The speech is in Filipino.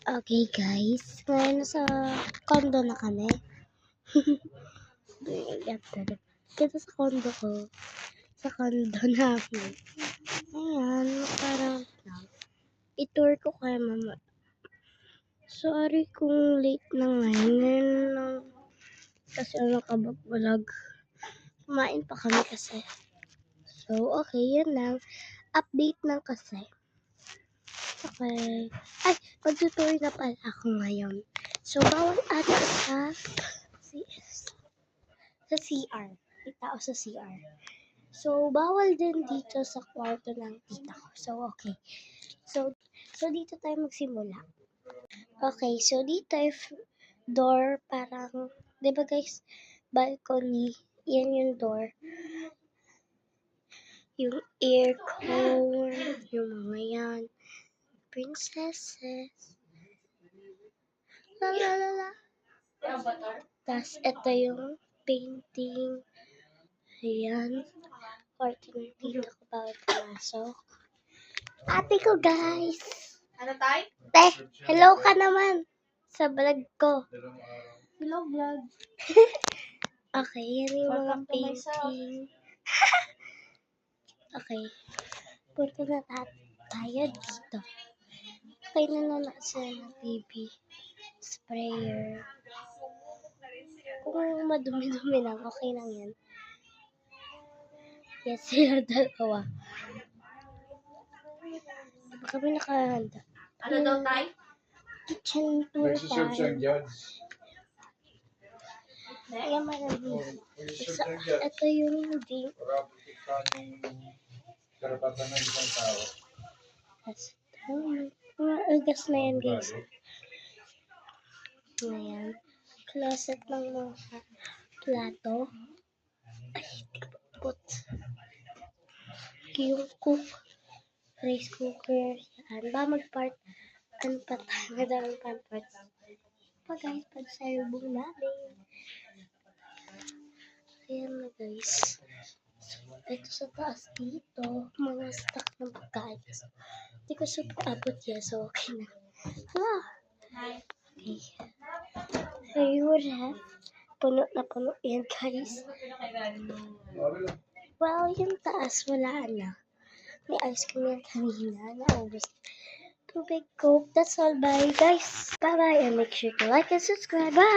Okay guys, ngayon nasa condo na kami. Kita sa condo ko. Sa condo namin. Ayan, parang i-tour ko kay mama. Sorry kung late na ngayon lang. Kasi kabag-balag. Kumain pa kami kasi. So, okay, yun lang. Update lang kasi. Okay. Ay, mag-tutor na pala ako ngayon. So, bawal ata sa CR. May tao sa CR. So, bawal din dito sa kwarto ng tita ko. So, okay. So dito tayo magsimula. Okay, so dito door parang, di ba guys, balcony. Yan yung door. Yung aircon, yung mga yan. Princesses. La la la la. Tapos, ito yung painting. Ayan. Kwarto ng tita ko bawal pumasok. Ate ko, guys. Ano tayo? Te, hello ka naman sa vlog ko. Hello, vlog. Okay, yan yung mga painting. Okay. Punta na tayo dito. Okay, nanonood sila ng TV. Sprayer. Kung madumi-dumi lang, okay lang yan. Yes, sila dalawa. Diba kami nakahanda? Ano daw tayo? Kitchen tour Nagsiserve siyang tayo. judge. Ayan, marami. Ito yung drink. Para protektahan yung karapatan ng isang tao. Mga ugas na yan, guys. Ayan. Closet ng mga plato. Ay, put. Yung cook. Rice cooker. Yan. Ba mag-part? Ano pa tayo? Madaming pamparts. Pa guys, pag-salubong natin. Ayan na guys. So, ito sa taas dito. Mga stock ng pagkain. Hindi ko super abot yan. So, okay na. Hala! Okay. So, you would have puno na puno yan guys. Well, yung taas wala na. May ice cream yan kanina. Naubos. Tubig, Coke. That's all. Bye guys. Bye-bye. And make sure to like and subscribe. Bye!